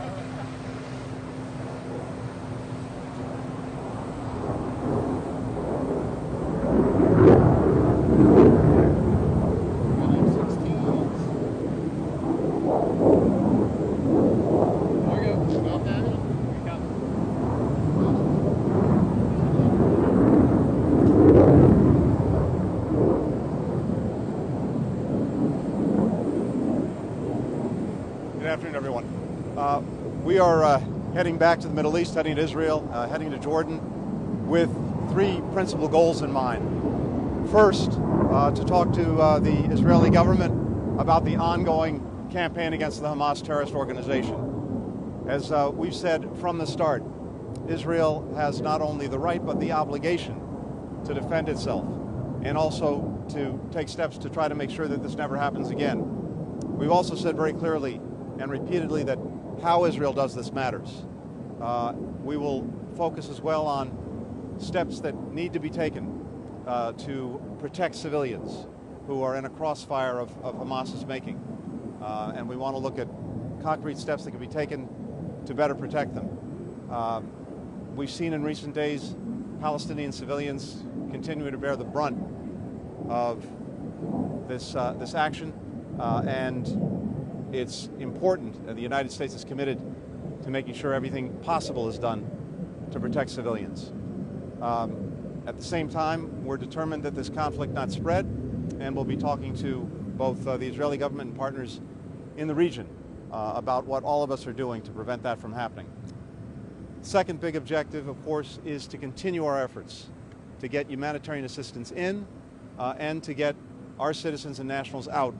Good afternoon, everyone. We are heading back to the Middle East, heading to Israel, heading to Jordan, with three principal goals in mind. First, to talk to the Israeli government about the ongoing campaign against the Hamas terrorist organization. As we've said from the start, Israel has not only the right but the obligation to defend itself and also to take steps to try to make sure that this never happens again. We've also said very clearly and repeatedly that how Israel does this matters. We will focus as well on steps that need to be taken to protect civilians who are in a crossfire of Hamas's making. And we want to look at concrete steps that can be taken to better protect them. We've seen in recent days Palestinian civilians continuing to bear the brunt of this action, and it's important that the United States is committed to making sure everything possible is done to protect civilians. At the same time, we're determined that this conflict not spread, and we'll be talking to both the Israeli government and partners in the region about what all of us are doing to prevent that from happening. Second big objective, of course, is to continue our efforts to get humanitarian assistance in and to get our citizens and nationals out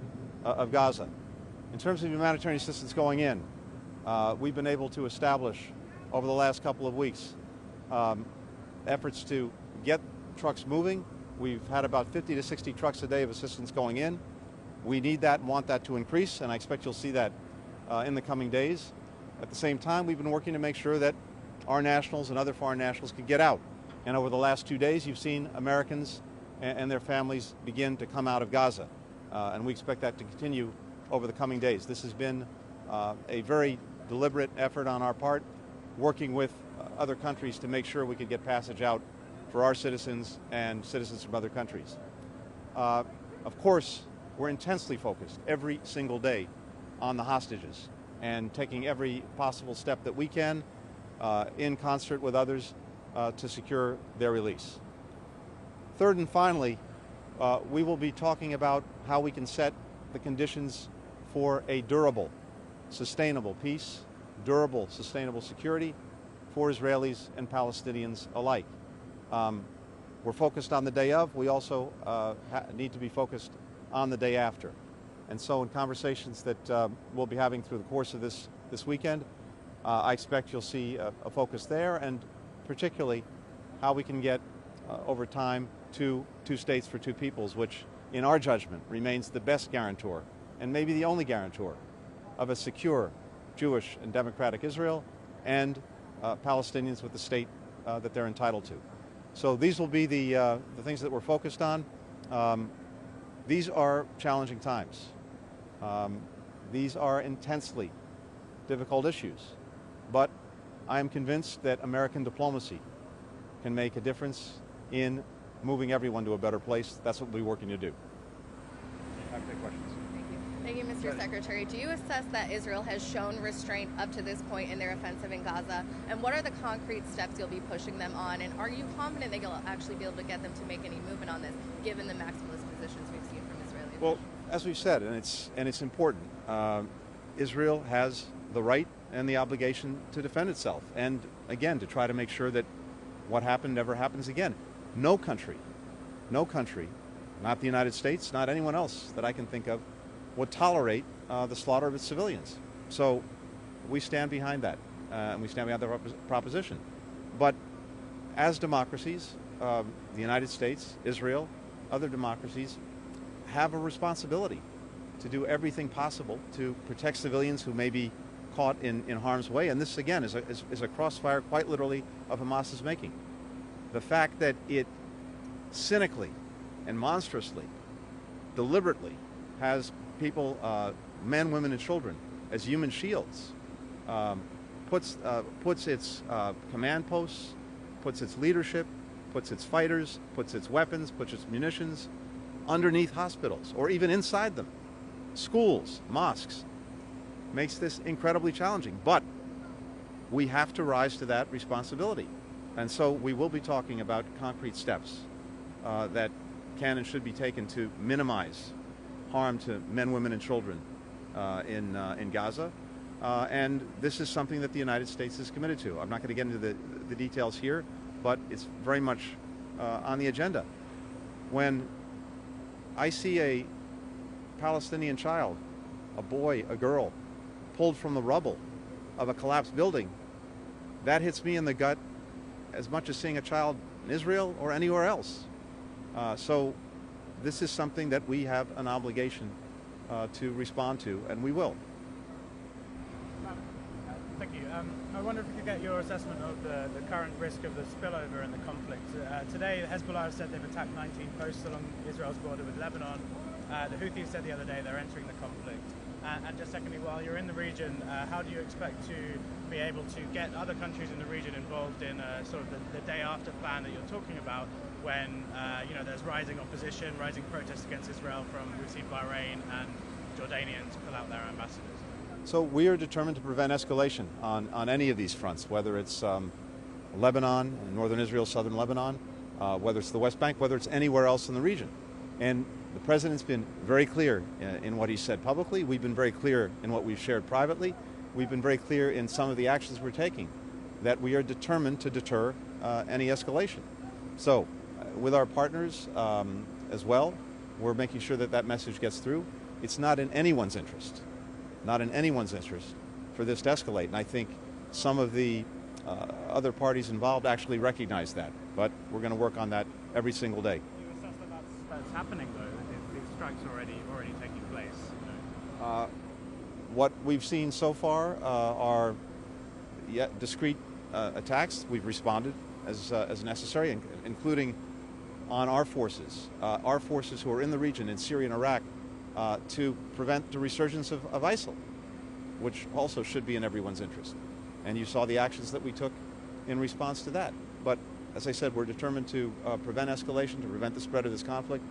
of Gaza. In terms of humanitarian assistance going in, we've been able to establish over the last couple of weeks efforts to get trucks moving. We've had about 50 to 60 trucks a day of assistance going in. We need that and want that to increase, and I expect you'll see that in the coming days. At the same time, we've been working to make sure that our nationals and other foreign nationals can get out. And over the last 2 days, you've seen Americans and their families begin to come out of Gaza. And we expect that to continue over the coming days. This has been a very deliberate effort on our part, working with other countries to make sure we could get passage out for our citizens and citizens from other countries. Of course, we're intensely focused every single day on the hostages and taking every possible step that we can in concert with others to secure their release. Third and finally, we will be talking about how we can set the conditions for a durable, sustainable peace, durable, sustainable security for Israelis and Palestinians alike. We're focused on the day of. We also need to be focused on the day after. And so in conversations that we'll be having through the course of this weekend, I expect you'll see a focus there, and particularly how we can get over time to two states for two peoples, which in our judgment remains the best guarantor and maybe the only guarantor of a secure Jewish and democratic Israel and Palestinians with the state that they're entitled to. So these will be the things that we're focused on. These are challenging times. These are intensely difficult issues. But I am convinced that American diplomacy can make a difference in moving everyone to a better place. That's what we'll be working to do. I have to take questions. Thank you, Mr. Secretary. Do you assess that Israel has shown restraint up to this point in their offensive in Gaza? And what are the concrete steps you'll be pushing them on? And are you confident that you'll actually be able to get them to make any movement on this, given the maximalist positions we've seen from Israeli officials? Well, as we've said, and it's important, Israel has the right and the obligation to defend itself, and again, to try to make sure that what happened never happens again. No country, not the United States, not anyone else that I can think of, would tolerate the slaughter of its civilians. So we stand behind that, and we stand behind the proposition. But as democracies, the United States, Israel, other democracies have a responsibility to do everything possible to protect civilians who may be caught in harm's way. And this, again, is a crossfire, quite literally, of Hamas's making. The fact that it cynically and monstrously, deliberately, has people, men, women, and children, as human shields, puts its command posts, puts its leadership, puts its fighters, puts its weapons, puts its munitions underneath hospitals or even inside them, schools, mosques, makes this incredibly challenging. But we have to rise to that responsibility. And so we will be talking about concrete steps that can and should be taken to minimize harm to men, women, and children in Gaza. And this is something that the United States is committed to. I'm not going to get into the details here, but it's very much on the agenda. When I see a Palestinian child, a boy, a girl, pulled from the rubble of a collapsed building, that hits me in the gut as much as seeing a child in Israel or anywhere else. So this is something that we have an obligation to respond to, and we will. Thank you. I wonder if we could get your assessment of the current risk of the spillover in the conflict. Today, Hezbollah has said they've attacked 19 posts along Israel's border with Lebanon. The Houthis said the other day they're entering the conflict. And just secondly, while you're in the region, how do you expect to be able to get other countries in the region involved in sort of the day after plan that you're talking about when there's rising opposition, rising protests against Israel from, we've seen Bahrain and Jordanians pull out their ambassadors? So we are determined to prevent escalation on any of these fronts, whether it's Lebanon, northern Israel, southern Lebanon, whether it's the West Bank, whether it's anywhere else in the region. And the President's been very clear in what he said publicly. We've been very clear in what we've shared privately. We've been very clear in some of the actions we're taking, that we are determined to deter any escalation. So with our partners as well, we're making sure that that message gets through. It's not in anyone's interest for this to escalate. And I think some of the other parties involved actually recognize that. But we're going to work on that every single day. Do you assess that that's happening, though, if these strikes already taking place? What we've seen so far are discrete attacks. We've responded as necessary, including on our forces who are in the region in Syria and Iraq, to prevent the resurgence of ISIL, which also should be in everyone's interest. And you saw the actions that we took in response to that. But as I said, we're determined to prevent escalation, to prevent the spread of this conflict,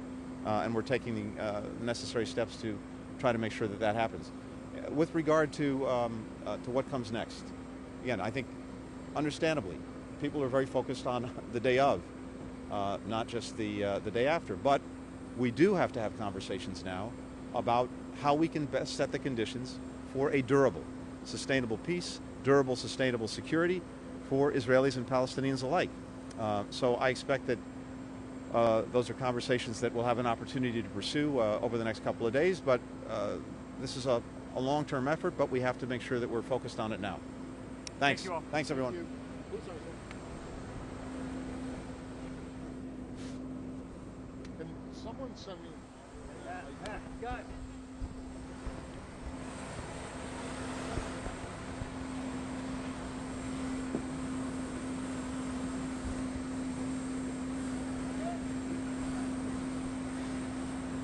and we're taking the necessary steps to try to make sure that that happens. With regard to what comes next, again, I think understandably, people are very focused on the day of, not just the day after. But we do have to have conversations now about how we can best set the conditions for a durable, sustainable peace, durable, sustainable security for Israelis and Palestinians alike. So I expect that those are conversations that we'll have an opportunity to pursue over the next couple of days. But this is a long-term effort, but we have to make sure that we're focused on it now. Thanks. Thank you all. Thanks, everyone. Thank you. Can someone send me? Yeah, got it.